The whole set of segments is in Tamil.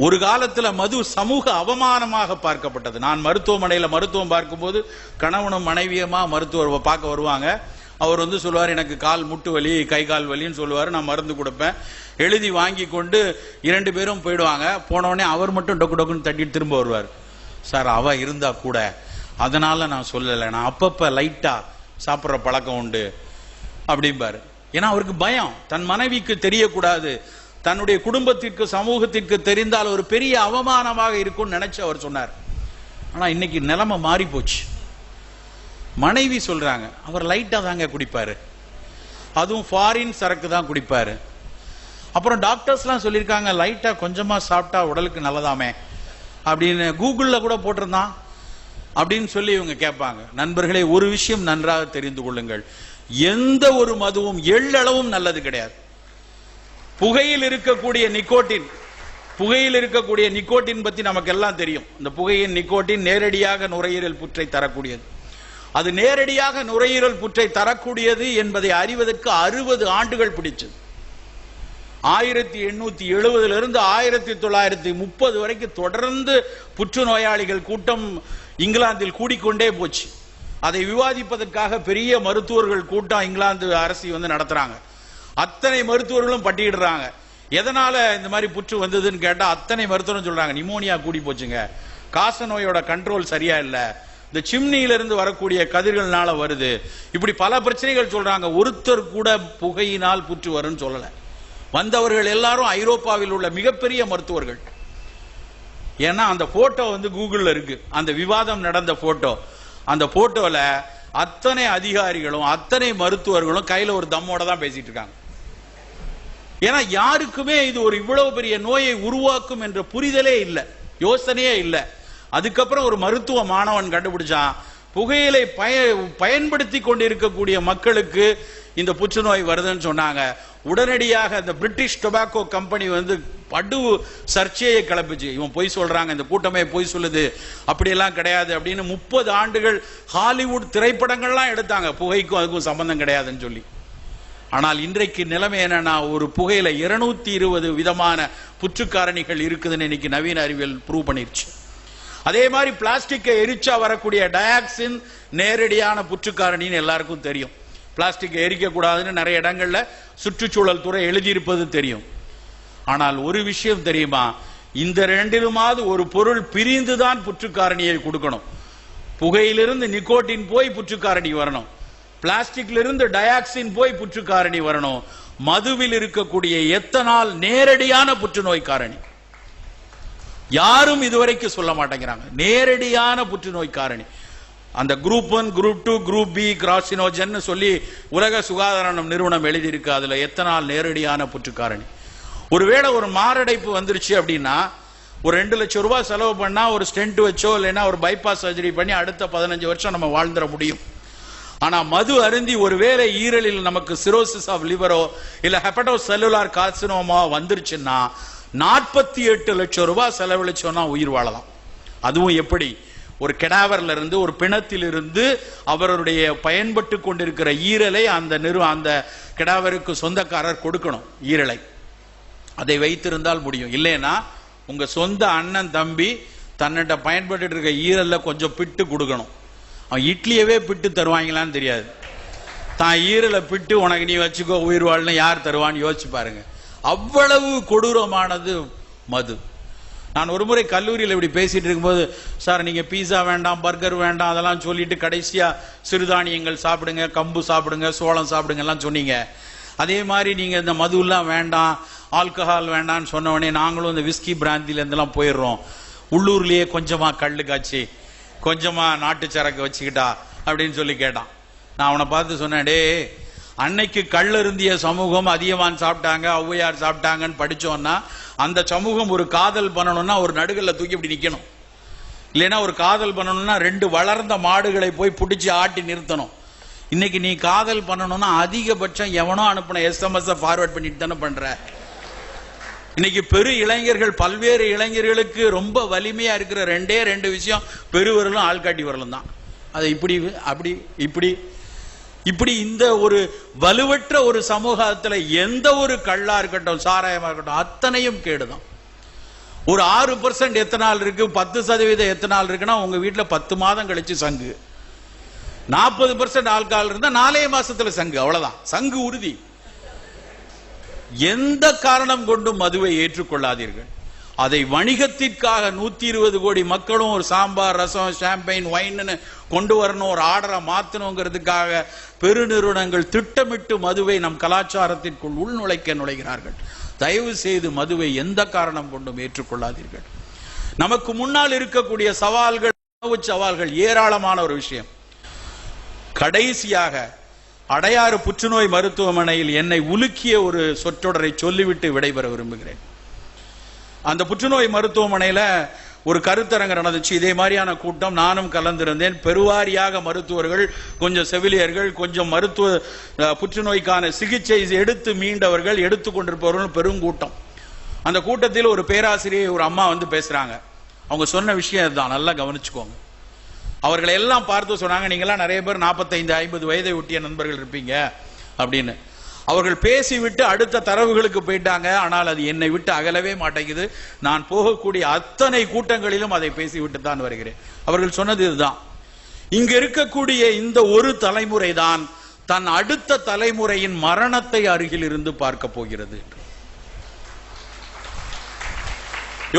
ஒரு காலத்துல மது சமூக அவமானமாக பார்க்கப்பட்டது. நான் மருத்துவமனையில் மருத்துவம் பார்க்கும்போது கணவனும் மனைவியமா மருத்துவர் பார்க்க வருவாங்க. அவர் சொல்லுவார், எனக்கு கால் முட்டு வலி, கை கால் வலின்னு சொல்லுவார். நான் மருந்து கொடுப்பேன், எழுதி வாங்கி கொண்டு 2 பேரும் போயிடுவாங்க. போனவொடனே அவர் மட்டும் டொக்கு டொக்குன்னு தட்டிட்டு திரும்ப வருவார். சார், அவ இருந்தா கூட அதனால நான் சொல்லலை, நான் அப்பப்ப லைட்டா சாப்பிட்ற பழக்கம் உண்டு அப்படிம்பாரு. ஏன்னா அவருக்கு பயம், தன் மனைவிக்கு தெரியக்கூடாது, தன்னுடைய குடும்பத்திற்கு சமூகத்திற்கு தெரிந்தால் ஒரு பெரிய அவமானமாக இருக்கும்னு நினைச்சு அவர் சொன்னார். ஆனா இன்னைக்கு நிலைமை மாறி போச்சு. மனைவி சொல்றாங்க, அவர் லைட்டா தாங்க குடிப்பாரு, அதுவும் ஃபாரின் சரக்கு தான் குடிப்பாரு. அப்புறம் டாக்டர்ஸ்லாம் சொல்லியிருக்காங்க, லைட்டா கொஞ்சமா சாப்பிட்டா உடலுக்கு நல்லதாமே அப்படின்னு கூகுள்ல கூட போட்டிருந்தான் அப்படின்னு சொல்லி இவங்க கேட்பாங்க. நண்பர்களே, ஒரு விஷயம் நன்றாக தெரிந்து கொள்ளுங்கள், எந்த ஒரு மதுவும் எள்ளளவும் நல்லது கிடையாது. புகையில் இருக்கக்கூடிய நிக்கோட்டின் பத்தி நமக்கு எல்லாம் தெரியும். இந்த புகையின் நிக்கோட்டின் நேரடியாக நுரையீரல் புற்றை தரக்கூடியது. அது நேரடியாக நுரையீரல் புற்றை தரக்கூடியது என்பதை அறிவதற்கு 60 ஆண்டுகள் பிடிச்சது. 1870 1930 வரைக்கும் தொடர்ந்து புற்றுநோயாளிகள் கூட்டம் இங்கிலாந்தில் கூடிக்கொண்டே போச்சு. அதை விவாதிப்பதற்காக பெரிய மருத்துவர்கள் கூட்டம் இங்கிலாந்து அரசு நடத்துறாங்க. அத்தனை மருத்துவர்களும் பட்டியிடுறாங்க. எதனால இந்த மாதிரி புற்று வந்ததுன்னு கேட்டா அத்தனை மருத்துவரும் சொல்றாங்க, நிமோனியா கூடி போச்சுங்க, காச நோயோட கண்ட்ரோல் சரியா இல்ல, இந்த சிம்னியிலிருந்து வரக்கூடிய கதிர்கள்னால வருது, இப்படி பல பிரச்சனைகள் சொல்றாங்க. ஒருத்தர் கூட புகையினால் புற்று வரும்னு சொல்லல. வந்தவர்கள் எல்லாரும் ஐரோப்பாவில் உள்ள மிகப்பெரிய மருத்துவர்கள். ஏன்னா அந்த போட்டோ கூகுள்ல இருக்கு, அந்த விவாதம் நடந்த போட்டோ. அந்த போட்டோல அத்தனை அதிகாரிகளும் அத்தனை மருத்துவர்களும் கையில ஒரு தம்மோட தான் பேசிட்டு இருக்காங்க. ஏன்னா யாருக்குமே இது ஒரு இவ்வளவு பெரிய நோயை உருவாக்கும் என்ற புரிதலே இல்லை, யோசனையே இல்லை. அதுக்கப்புறம் ஒரு மருத்துவ மாணவன் கண்டுபிடிச்சான், புகையிலை பயன்படுத்தி கொண்டிருக்கக்கூடிய மக்களுக்கு இந்த புற்றுநோய் வருதுன்னு சொன்னாங்க. உடனடியாக இந்த பிரிட்டிஷ் டொபாக்கோ கம்பெனி படு சர்ச்சையை கிளப்பிச்சு. இவன் பொய் சொல்றாங்க, இந்த கூட்டமே பொய் சொல்லுது, அப்படியெல்லாம் கிடையாது அப்படின்னு 30 ஆண்டுகள் ஹாலிவுட் திரைப்படங்கள்லாம் எடுத்தாங்க, புகைக்கும் அதுக்கும் சம்பந்தம் கிடையாதுன்னு சொல்லி. ஆனால் இன்றைக்கு நிலைமை என்னன்னா, ஒரு புகையில 220 விதமான புற்றுக்காரணிகள் இருக்குதுன்னு இன்னைக்கு நவீன அறிவியல் ப்ரூவ் பண்ணிருச்சு. அதே மாதிரி பிளாஸ்டிக்கை எரிச்சா வரக்கூடிய டயாக்சின் நேரடியான புற்றுக்காரணின்னு எல்லாருக்கும் தெரியும். பிளாஸ்டிக்கை எரிக்க கூடாதுன்னு நிறைய இடங்கள்ல சுற்றுச்சூழல் துறை எழுதியிருப்பது தெரியும். ஆனால் ஒரு விஷயம் தெரியுமா, இந்த ரெண்டிலுமாவது ஒரு பொருள் பிரிந்துதான் புற்றுக்காரணியை கொடுக்கணும். புகையிலிருந்து நிக்கோட்டின் போய் புற்றுக்காரணி வரணும், பிளாஸ்டிக்ல இருந்து டயாக்சின் போய் புற்றுக்காரணி வரணும். மதுவில் இருக்கக்கூடிய எத்தனால் நேரடியான புற்றுநோய் காரணி. யாரும் இதுவரைக்கும் சொல்ல மாட்டேங்கிறாங்க நேரடியான புற்றுநோய் காரணி. அந்த குரூப் 1, குரூப் 2, குரூப் பி கிராசினோஜன் சொல்லி உலக சுகாதார நிறுவனம் எழுதியிருக்கு. அதுல எத்தனால் நேரடியான புற்றுக்காரணி. ஒருவேளை ஒரு மாரடைப்பு வந்துருச்சு அப்படின்னா ஒரு 2 லட்சம் ரூபாய் செலவு பண்ணா ஒரு ஸ்டென்ட் வச்சோ இல்லைன்னா ஒரு பைபாஸ் சர்ஜரி பண்ணி அடுத்த 15 வருஷம் நம்ம வாழ்ந்துட முடியும். ஆனா மது அருந்தி ஒருவேளை ஈரலில் நமக்கு சிரோசிஸ் ஆஃப் லிவரோ இல்ல ஹெப்படோ செல்லுலார் கார்சினோமா வந்துருச்சுன்னா 48 லட்சம் ரூபாய் செலவழிச்சோம்னா உயிர் வாழலாம். அதுவும் எப்படி? ஒரு கெடாவர்ல இருந்து, ஒரு பிணத்திலிருந்து அவருடைய பயன்பட்டு கொண்டிருக்கிற ஈரலை அந்த கெடாவருக்கு சொந்தக்காரர் கொடுக்கணும். ஈரலை அதை வைத்திருந்தால் முடியும். இல்லைன்னா உங்க சொந்த அண்ணன் தம்பி தன்னிட்ட பயன்பட்டு இருக்க ஈரல்ல கொஞ்சம் பிட்டு கொடுக்கணும். அவன் இட்லியவே பிட்டு தருவாங்களான்னு தெரியாது, தான் ஈரலை பிட்டு உனக்கு நீ வச்சுக்கோ உயிர் வாழ்னு யார் தருவான்னு யோசிச்சு பாருங்க. அவ்வளவு கொடூரமானது மது. நான் ஒரு முறை கல்லூரியில் இப்படி பேசிட்டு இருக்கும்போது, சார் நீங்க பீஸா வேண்டாம், பர்கர் வேண்டாம் அதெல்லாம் சொல்லிட்டு கடைசியா சிறுதானியங்கள் சாப்பிடுங்க, கம்பு சாப்பிடுங்க, சோளம் சாப்பிடுங்க எல்லாம் சொன்னீங்க. அதே மாதிரி நீங்க இந்த மது எல்லாம் வேண்டாம், ஆல்கஹால் வேண்டாம்னு சொன்ன உடனே நாங்களும் இந்த விஸ்கி பிராந்தில இருந்தெல்லாம் போயிடுறோம். உள்ளூர்லயே கொஞ்சமா கள்ளு காய்ச்சி கொஞ்சமா நாட்டு சரக்கு வச்சுக்கிட்டா அப்படின்னு சொல்லி கேட்டான். நான் அவனை பார்த்து சொன்னேன், டே அன்னைக்கு கல் இருந்திய சமூகம் அதிகமான் சாப்பிட்டாங்க, ஔவையார் சாப்பிட்டாங்கன்னு படிச்சோம்னா அந்த சமூகம் ஒரு காதல் பண்ணணும்னா ஒரு நடுகல்ல தூக்கி இப்படி நிக்கணும். இல்லைன்னா ஒரு காதல் பண்ணணும்னா 2 வளர்ந்த மாடுகளை போய் பிடிச்சி ஆட்டி நிறுத்தணும். இன்னைக்கு நீ காதல் பண்ணணும்னா அதிகபட்சம் எவனோ அனுப்பின SMS ஃபார்வர்ட் பண்ணிட்டு தானே பண்ற. இன்னைக்கு பெரு இளைஞர்கள், பல்வேறு இளைஞர்களுக்கு ரொம்ப வலிமையா இருக்கிற 2 விஷயம், பெருவரலும் ஆள்காட்டி வரலும் தான். அது இப்படி அப்படி இப்படி இப்படி இந்த ஒரு வலுவற்ற ஒரு சமூகத்துல எந்த ஒரு கள்ளா இருக்கட்டும், சாராயமா இருக்கட்டும், அத்தனையும் கேடுதான். ஒரு 6% எத்தனால் இருக்கு, 10% எத்தனால் இருக்குன்னா உங்க வீட்டுல 10 மாதம் கழிச்சு சங்கு. 40% ஆல்கஹால் இருந்தா 4 மாசத்துல சங்கு. அவ்வளவுதான், சங்கு உறுதி. எந்த காரணம் கொண்டும் மதுவை ஏற்றுக்கொள்ளாதீர்கள். அதை வணிகத்திற்காக 120 கோடி மக்களும் ஒரு சாம்பார், ரசம், ஷாம்பைன், வைன்னு கொண்டு வரணும், ஒரு ஆர்டரை மாத்தணுங்கிறதுக்காக பெருநிறுவனங்கள் திட்டமிட்டு மதுவை நம் கலாச்சாரத்திற்குள் நுழைகிறார்கள். தயவு செய்து மதுவை எந்த காரணம் கொண்டும் ஏற்றுக்கொள்ளாதீர்கள். நமக்கு முன்னால் இருக்கக்கூடிய சவால்கள், உணவு சவால்கள் ஏராளமான ஒரு விஷயம். கடைசியாக அடையாறு புற்றுநோய் மருத்துவமனையில் என்னை உலுக்கிய ஒரு சொற்றொடரை சொல்லிவிட்டு விடைபெற விரும்புகிறேன். அந்த புற்றுநோய் மருத்துவமனையில ஒரு கருத்தரங்கு நடந்துச்சு. இதே மாதிரியான கூட்டம், நானும் கலந்திருந்தேன். பெருவாரியாக மருத்துவர்கள், கொஞ்சம் செவிலியர்கள், கொஞ்சம் புற்றுநோய்க்கான சிகிச்சை எடுத்து மீண்டவர்கள், எடுத்துக் கொண்டிருப்பவர்கள், பெருங்கூட்டம். அந்த கூட்டத்தில் ஒரு பேராசிரியர், ஒரு அம்மா வந்து பேசுறாங்க. அவங்க சொன்ன விஷயம் இதுதான், நல்லா கவனிச்சுக்கோங்க. அவர்களை எல்லாம் பார்த்து சொன்னாங்க, நீங்களாம் நிறைய பேர் 45-50 வயதை ஒட்டிய நண்பர்கள் இருப்பீங்க அப்படின்னு. அவர்கள் பேசிவிட்டு அடுத்த தரவுகளுக்கு போயிட்டாங்க. ஆனால் அது என்னை விட்டு அகலவே மாட்டேங்குது. நான் போகக்கூடிய அத்தனை கூட்டங்களிலும் அதை பேசிவிட்டு தான் வருகிறேன். அவர்கள் சொன்னது இதுதான், இங்க இருக்கக்கூடிய இந்த ஒரு தலைமுறை தான் தன் அடுத்த தலைமுறையின் மரணத்தை அருகில் இருந்து பார்க்க போகிறது.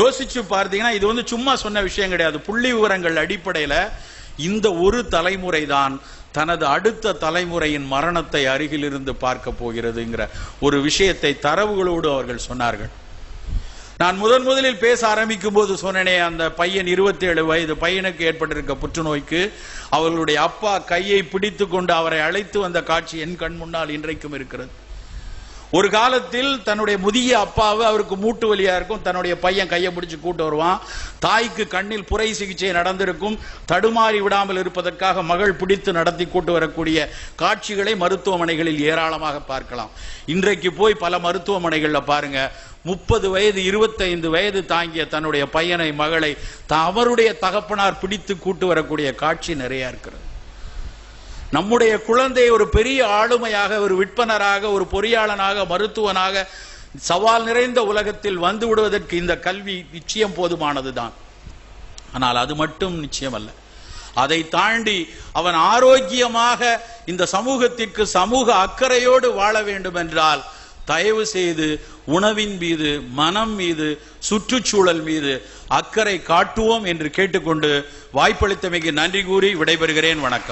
யோசிச்சு பார்த்தீங்கன்னா இது வந்து சும்மா சொன்ன விஷயம் கிடையாது. புள்ளி விவரங்கள் அடிப்படையில் இந்த ஒரு தலைமுறை தான் தனது அடுத்த தலைமுறையின் மரணத்தை அருகில் இருந்து பார்க்க போகிறதுங்கிற ஒரு விஷயத்தை தரவுகளோடு அவர்கள் சொன்னார்கள். நான் முதலில் பேச ஆரம்பிக்கும் போது சொன்னேனே, அந்த பையன் 27 வயது பையனுக்கு ஏற்பட்டிருக்க புற்றுநோய்க்கு அவர்களுடைய அப்பா கையை பிடித்து கொண்டு அவரை அழைத்து வந்த காட்சி என் கண் முன்னால் இன்றைக்கும் இருக்கிறது. ஒரு காலத்தில் தன்னுடைய முதிய அப்பாவை, அவருக்கு மூட்டு வலியா இருக்கும், தன்னுடைய பையன் கையை பிடிச்சு கூட்டு வருவான். தாய்க்கு கண்ணில் புரை சிகிச்சை நடந்திருக்கும், தடுமாறி விடாமல் இருப்பதற்காக மகள் பிடித்து நடத்தி கூட்டு வரக்கூடிய காட்சிகளை மருத்துவமனைகளில் ஏராளமாக பார்க்கலாம். இன்றைக்கு போய் பல மருத்துவமனைகள்ல பாருங்க, 30 வயது 25 வயது தாங்கிய தன்னுடைய பையனை, மகளை அவருடைய தகப்பனார் பிடித்து கூட்டு வரக்கூடிய காட்சி நிறைய இருக்கிறது. நம்முடைய குழந்தை ஒரு பெரிய ஆளுமையாக, ஒரு விற்பனராக, ஒரு பொறியாளனாக, மருத்துவனாக சவால் நிறைந்த உலகத்தில் வந்து விடுவதற்கு இந்த கல்வி நிச்சயம் போதுமானதுதான். ஆனால் அது மட்டும் நிச்சயம் அல்ல. அதை தாண்டி அவன் ஆரோக்கியமாக இந்த சமூகத்திற்கு சமூக அக்கறையோடு வாழ வேண்டும் என்றால் தயவு செய்து உணவின் மீது, மனம் மீது, சுற்றுச்சூழல் மீது அக்கறை காட்டுவோம் என்று கேட்டுக்கொண்டு வாய்ப்பளித்தமைக்கு நன்றி கூறி விடைபெறுகிறேன். வணக்கம்.